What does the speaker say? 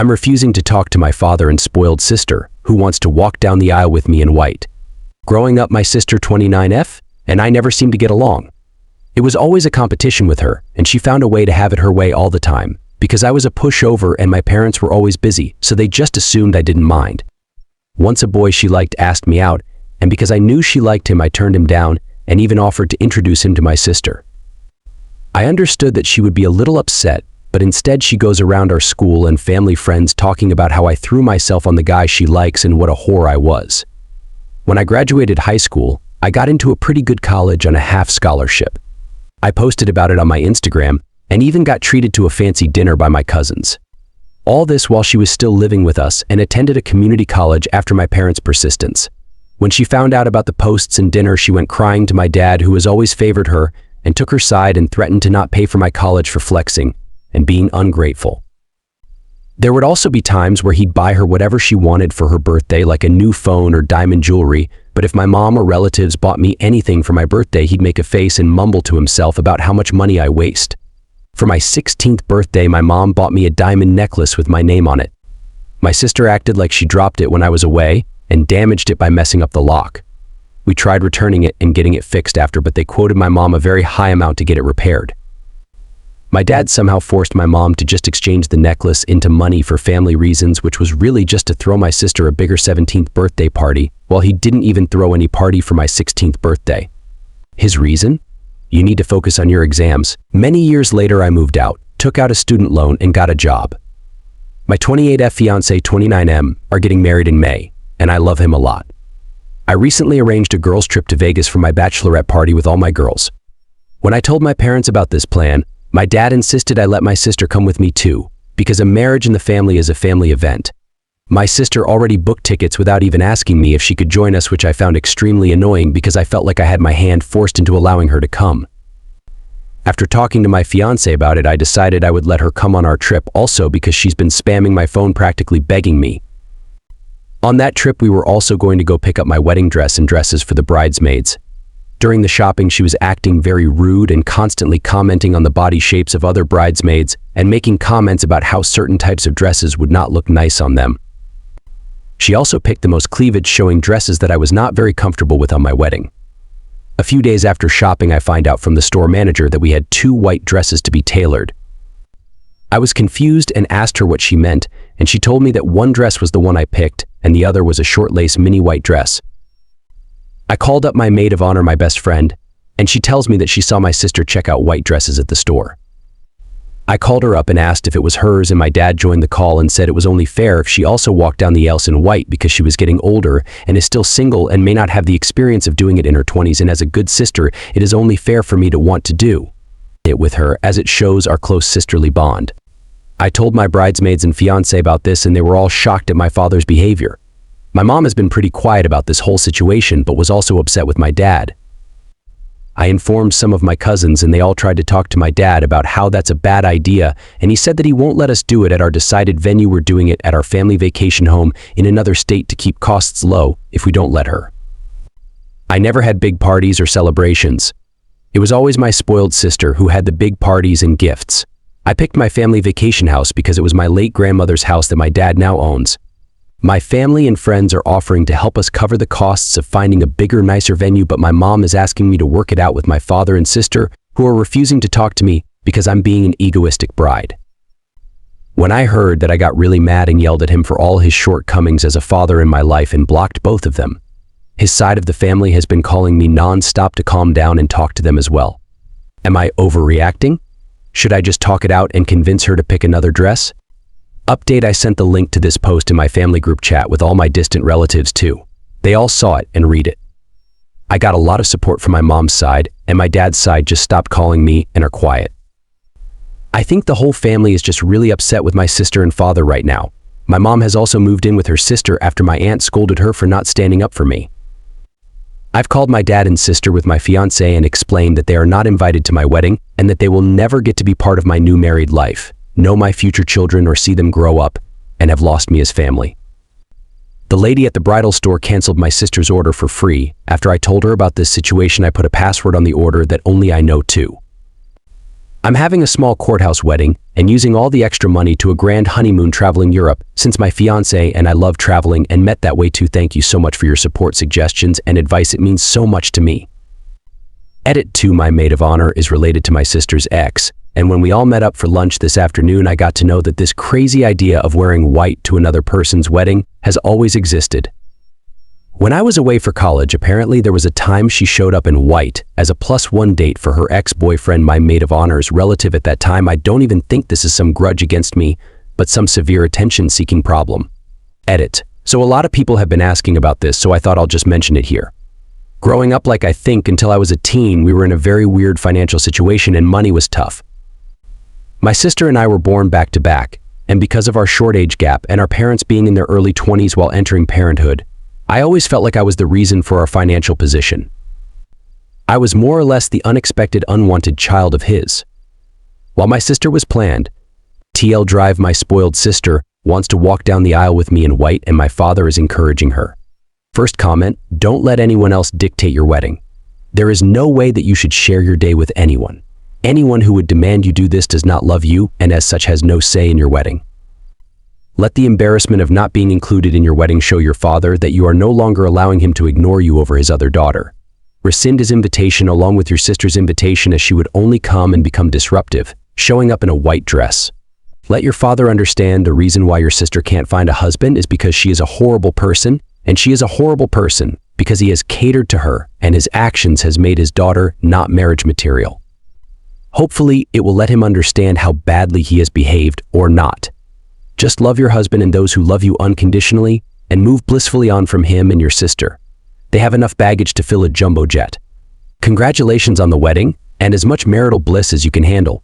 I'm refusing to talk to my father and spoiled sister, who wants to walk down the aisle with me in white. Growing up, my sister 29F, and I never seemed to get along. It was always a competition with her, and she found a way to have it her way all the time, because I was a pushover and my parents were always busy, so they just assumed I didn't mind. Once a boy she liked asked me out, and because I knew she liked him, I turned him down and even offered to introduce him to my sister. I understood that she would be a little upset, but instead she goes around our school and family friends talking about how I threw myself on the guy she likes and what a whore I was. When I graduated high school, I got into a pretty good college on a half scholarship. I posted about it on my Instagram and even got treated to a fancy dinner by my cousins. All this while she was still living with us and attended a community college after my parents' persistence. When she found out about the posts and dinner, she went crying to my dad, who has always favored her, and took her side and threatened to not pay for my college for flexing and being ungrateful. There would also be times where he'd buy her whatever she wanted for her birthday, like a new phone or diamond jewelry, but if my mom or relatives bought me anything for my birthday, he'd make a face and mumble to himself about how much money I waste. For my 16th birthday, my mom bought me a diamond necklace with my name on it. My sister acted like she dropped it when I was away and damaged it by messing up the lock. We tried returning it and getting it fixed after, but they quoted my mom a very high amount to get it repaired. My dad somehow forced my mom to just exchange the necklace into money for family reasons, which was really just to throw my sister a bigger 17th birthday party, while he didn't even throw any party for my 16th birthday. His reason? You need to focus on your exams. Many years later, I moved out, took out a student loan, and got a job. My 28F fiancé 29M are getting married in May, and I love him a lot. I recently arranged a girls' trip to Vegas for my bachelorette party with all my girls. When I told my parents about this plan, my dad insisted I let my sister come with me too, because a marriage in the family is a family event. My sister already booked tickets without even asking me if she could join us, which I found extremely annoying because I felt like I had my hand forced into allowing her to come. After talking to my fiancé about it, I decided I would let her come on our trip also because she's been spamming my phone, practically begging me. On that trip, we were also going to go pick up my wedding dress and dresses for the bridesmaids. During the shopping, she was acting very rude and constantly commenting on the body shapes of other bridesmaids and making comments about how certain types of dresses would not look nice on them. She also picked the most cleavage showing dresses that I was not very comfortable with on my wedding. A few days after shopping, I find out from the store manager that we had 2 white dresses to be tailored. I was confused and asked her what she meant, and she told me that one dress was the one I picked and the other was a short lace mini white dress. I called up my maid of honor, my best friend, and she tells me that she saw my sister check out white dresses at the store. I called her up and asked if it was hers, and my dad joined the call and said it was only fair if she also walked down the aisle in white because she was getting older and is still single and may not have the experience of doing it in her 20s, and as a good sister, it is only fair for me to want to do it with her, as it shows our close sisterly bond. I told my bridesmaids and fiancé about this, and they were all shocked at my father's behavior. My mom has been pretty quiet about this whole situation, but was also upset with my dad. I informed some of my cousins, and they all tried to talk to my dad about how that's a bad idea, and he said that he won't let us do it at our decided venue. We're doing it at our family vacation home in another state to keep costs low if we don't let her. I never had big parties or celebrations. It was always my spoiled sister who had the big parties and gifts. I picked my family vacation house because it was my late grandmother's house that my dad now owns. My family and friends are offering to help us cover the costs of finding a bigger, nicer venue, but my mom is asking me to work it out with my father and sister, who are refusing to talk to me because I'm being an egoistic bride. When I heard that, I got really mad and yelled at him for all his shortcomings as a father in my life and blocked both of them. His side of the family has been calling me non-stop to calm down and talk to them as well. Am I overreacting? Should I just talk it out and convince her to pick another dress? Update: I sent the link to this post in my family group chat with all my distant relatives too. They all saw it and read it. I got a lot of support from my mom's side, and my dad's side just stopped calling me and are quiet. I think the whole family is just really upset with my sister and father right now. My mom has also moved in with her sister after my aunt scolded her for not standing up for me. I've called my dad and sister with my fiancé and explained that they are not invited to my wedding and that they will never get to be part of my new married life, know my future children, or see them grow up, and have lost me as family. The lady at the bridal store canceled my sister's order for free. After I told her about this situation, I put a password on the order that only I know too. I'm having a small courthouse wedding and using all the extra money to a grand honeymoon traveling Europe since my fiance and I love traveling and met that way too. Thank you so much for your support, suggestions, and advice. It means so much to me. Edit 2. My maid of honor is related to my sister's ex, and when we all met up for lunch this afternoon, I got to know that this crazy idea of wearing white to another person's wedding has always existed. When I was away for college, apparently there was a time she showed up in white as a +1 date for her ex-boyfriend, my maid of honor's relative at that time. I don't even think this is some grudge against me, but some severe attention-seeking problem. Edit. So a lot of people have been asking about this, so I thought I'll just mention it here. Growing up, like I think until I was a teen, we were in a very weird financial situation and money was tough. My sister and I were born back to back, and because of our short age gap and our parents being in their early 20s while entering parenthood, I always felt like I was the reason for our financial position. I was more or less the unexpected, unwanted child of his. While my sister was planned, TL Drive, my spoiled sister, wants to walk down the aisle with me in white and my father is encouraging her. First comment, don't let anyone else dictate your wedding. There is no way that you should share your day with anyone. Anyone who would demand you do this does not love you and as such has no say in your wedding. Let the embarrassment of not being included in your wedding show your father that you are no longer allowing him to ignore you over his other daughter. Rescind his invitation along with your sister's invitation, as she would only come and become disruptive, showing up in a white dress. Let your father understand the reason why your sister can't find a husband is because she is a horrible person, and she is a horrible person because he has catered to her and his actions has made his daughter not marriage material. Hopefully, it will let him understand how badly he has behaved or not. Just love your husband and those who love you unconditionally and move blissfully on from him and your sister. They have enough baggage to fill a jumbo jet. Congratulations on the wedding and as much marital bliss as you can handle.